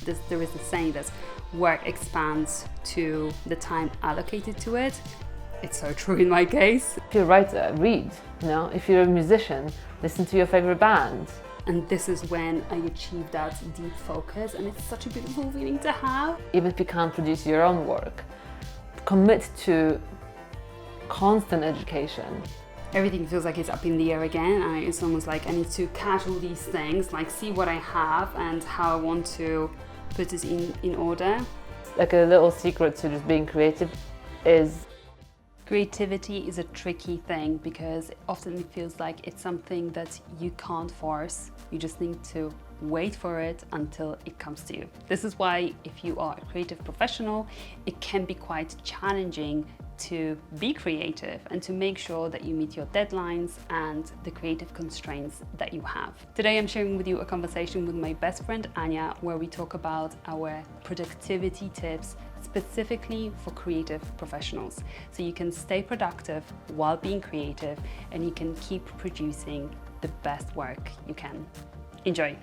There is a saying that work expands to the time allocated to it. It's so true in my case. If you're a writer, read. If you're a musician, listen to your favorite band. And this is when I achieve that deep focus, and it's such a beautiful feeling to have. Even if you can't produce your own work, commit to constant education. Everything feels like it's up in the air again, and it's almost like I need to catch all these things, like see what I have and how I want to put it in order. Like a little secret to just being creative is creativity is a tricky thing because often it feels like it's something that you can't force. You just need to wait for it until it comes to you. This is why if you are a creative professional, it can be quite challenging to be creative and to make sure that you meet your deadlines and the creative constraints that you have. Today I'm sharing with you a conversation with my best friend Ania, where we talk about our productivity tips specifically for creative professionals, so you can stay productive while being creative and you can keep producing the best work you can. Enjoy.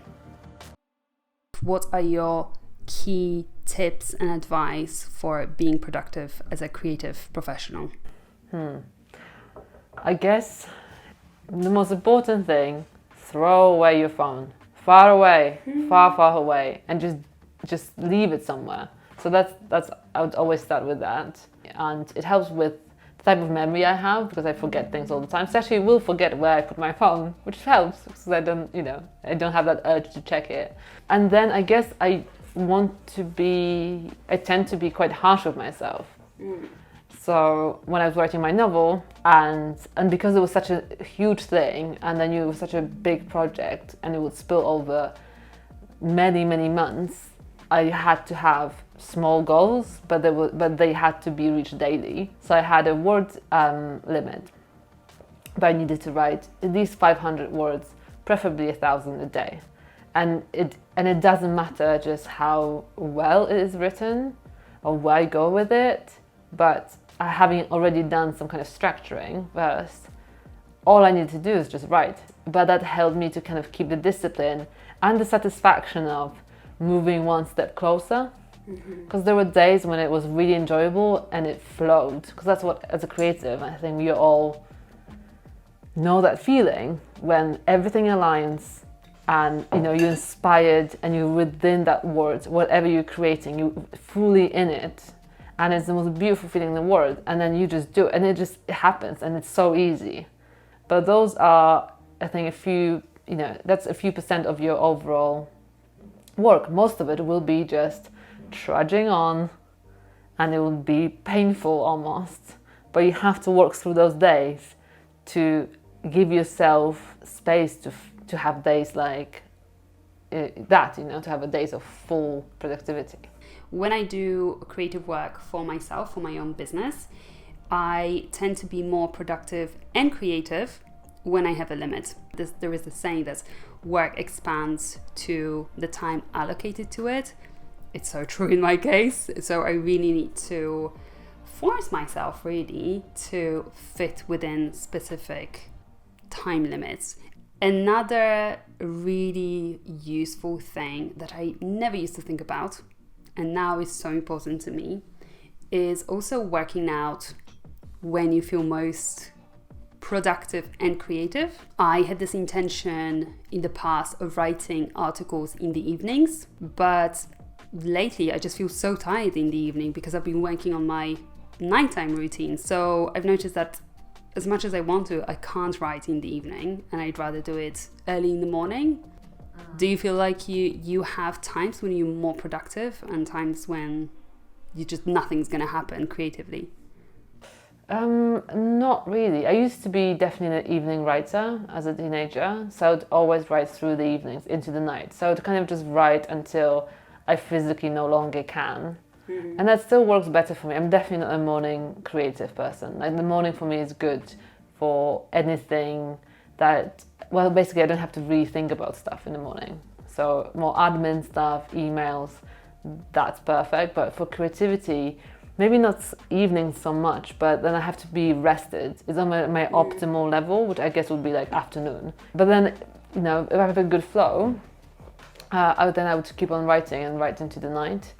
What are your key tips and advice for being productive as a creative professional? I guess the most important thing, throw away your phone. Far away, far away, and just leave it somewhere. So that's I would always start with that. And it helps with the type of memory I have, because I forget things all the time. So actually I will forget where I put my phone, which helps because I don't have that urge to check it. And then I guess I tend to be quite harsh with myself. So when I was writing my novel, and because it was such a huge thing, and I knew it was such a big project, and it would spill over many months, I had to have small goals, but they had to be reached daily. So I had a word limit, but I needed to write at least 500 words, preferably 1,000 a day. And it doesn't matter just how well it is written or where I go with it, but having already done some kind of structuring first, all I need to do is just write. But that helped me to kind of keep the discipline and the satisfaction of moving one step closer. Because there were days when it was really enjoyable and it flowed. Because that's what, as a creative, I think we all know that feeling when everything aligns and you're inspired and you're within that word, whatever you're creating, you're fully in it. And it's the most beautiful feeling in the world. And then you just do it, and it happens, and it's so easy. But those are, I think, that's a few percent of your overall work. Most of it will be just trudging on, and it will be painful almost. But you have to work through those days to give yourself space to have days like that, to have a days of full productivity. When I do creative work for myself, for my own business, I tend to be more productive and creative when I have a limit. There is a saying that work expands to the time allocated to it. It's so true in my case. So I really need to force myself really to fit within specific time limits. Another really useful thing that I never used to think about, and now is so important to me, is also working out when you feel most productive and creative. I had this intention in the past of writing articles in the evenings, but lately I just feel so tired in the evening because I've been working on my nighttime routine. So I've noticed that as much as I want to, I can't write in the evening, and I'd rather do it early in the morning. Do you feel like you have times when you're more productive and times when nothing's going to happen creatively? Not really. I used to be definitely an evening writer as a teenager, so I'd always write through the evenings into the night. So I'd kind of just write until I physically no longer can. And that still works better for me. I'm definitely not a morning creative person. Like, the morning for me is good for anything that, well, basically I don't have to really think about stuff in the morning. So more admin stuff, emails, that's perfect. But for creativity, maybe not evenings so much, but then I have to be rested. It's on my optimal level, which I guess would be like afternoon. But then, if I have a good flow, I would keep on writing and write into the night.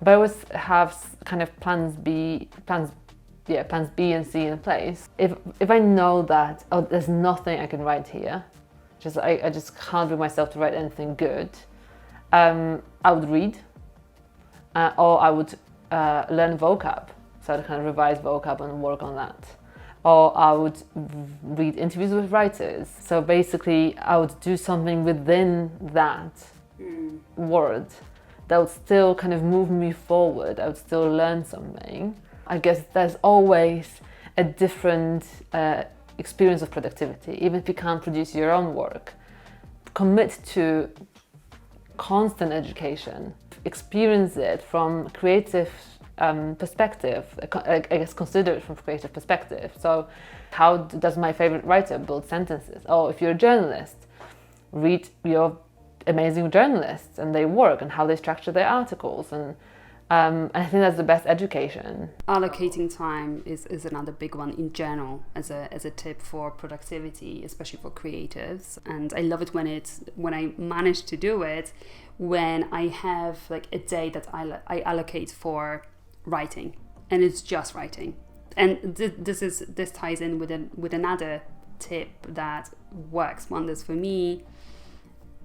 But I always have kind of plans B and C in place. If I know that there's nothing I can write here, I just can't bring myself to write anything good, I would read, or I would learn vocab, so I'd kind of revise vocab and work on that. Or I would read interviews with writers. So basically, I would do something within that word that would still kind of move me forward. I would still learn something. I guess there's always a different experience of productivity, even if you can't produce your own work. Commit to constant education. Experience it from creative perspective. I guess consider it from creative perspective. So how does my favorite writer build sentences? Or if you're a journalist, read your amazing journalists and their work and how they structure their articles. And I think that's the best education. Allocating time is another big one in general as a tip for productivity, especially for creatives. And I love it when I manage to do it, when I have like a day that I allocate for writing, and it's just writing. And this ties in with another tip that works wonders for me,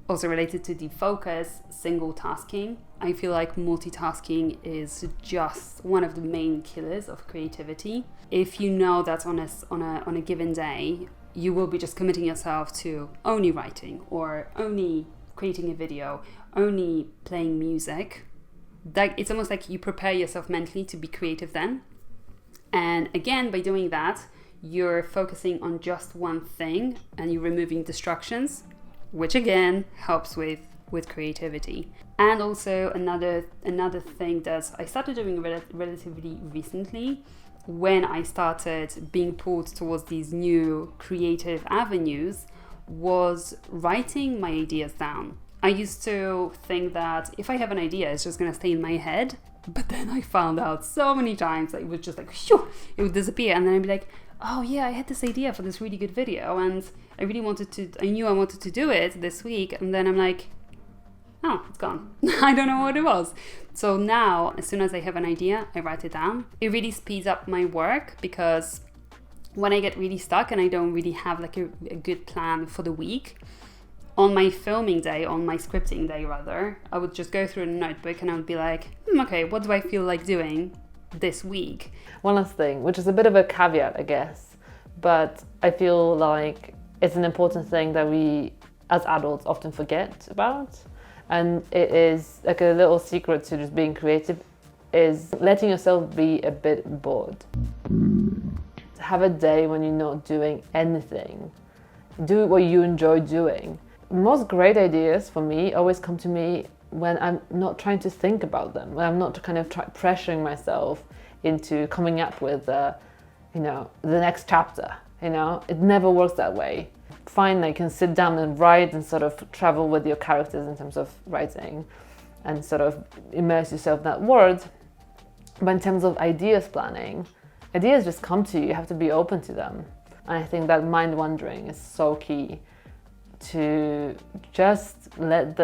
also related to deep focus, single tasking. I feel like multitasking is just one of the main killers of creativity. If you know that on a given day you will be just committing yourself to only writing or only creating a video, only playing music, that it's almost like you prepare yourself mentally to be creative then. And again, by doing that, you're focusing on just one thing and you're removing distractions, which again helps with creativity. And also another thing that I started doing relatively recently, when I started being pulled towards these new creative avenues, was writing my ideas down. I used to think that if I have an idea, it's just going to stay in my head. But then I found out so many times that it would just like, shoo, it would disappear. And then I'd be like, oh yeah, I had this idea for this really good video. And I knew I wanted to do it this week. And then I'm like, oh, it's gone. I don't know what it was. So now, as soon as I have an idea, I write it down. It really speeds up my work, because when I get really stuck and I don't really have like a good plan for the week, on my filming day, on my scripting day rather, I would just go through a notebook and I would be like, okay, what do I feel like doing this week? One last thing, which is a bit of a caveat, I guess, but I feel like it's an important thing that we as adults often forget about. And it is like a little secret to just being creative, is letting yourself be a bit bored. Have a day when you're not doing anything. Do what you enjoy doing. Most great ideas for me always come to me when I'm not trying to think about them, when I'm not kind of pressuring myself into coming up with the next chapter. It never works that way. Fine, I can sit down and write and sort of travel with your characters in terms of writing and sort of immerse yourself in that world. But in terms of ideas planning, ideas just come to you. You have to be open to them. And I think that mind wandering is so key, to just let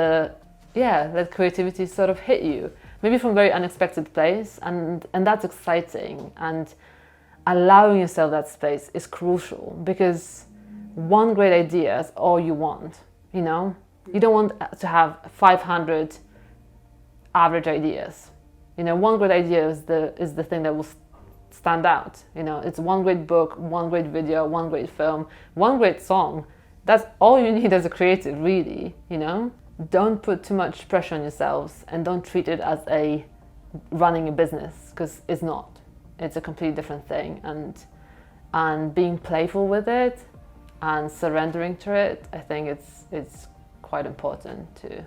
creativity sort of hit you, maybe from a very unexpected place, and that's exciting. And allowing yourself that space is crucial, because one great idea is all you want. You don't want to have 500 average ideas. One great idea is the thing that will stand out. It's one great book, one great video, one great film, one great song. That's all you need as a creative, really. Don't put too much pressure on yourselves, and don't treat it as running a business, because it's not. It's a completely different thing, and being playful with it and surrendering to it, I think it's quite important too.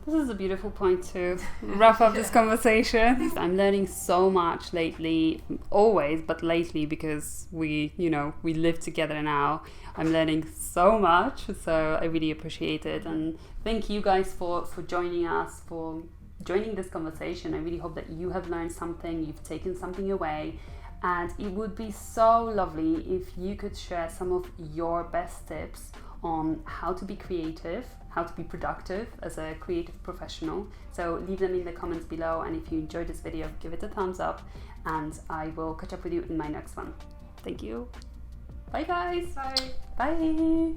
This is a beautiful point to wrap up this conversation. I'm learning so much lately, always, but lately because we live together now. I'm learning so much, so I really appreciate it. And thank you guys for joining us, for joining this conversation. I really hope that you have learned something, you've taken something away. And it would be so lovely if you could share some of your best tips on how to be creative, how to be productive as a creative professional. So leave them in the comments below, and if you enjoyed this video, give it a thumbs up, and I will catch up with you in my next one. Thank you. Bye guys. Bye. Bye.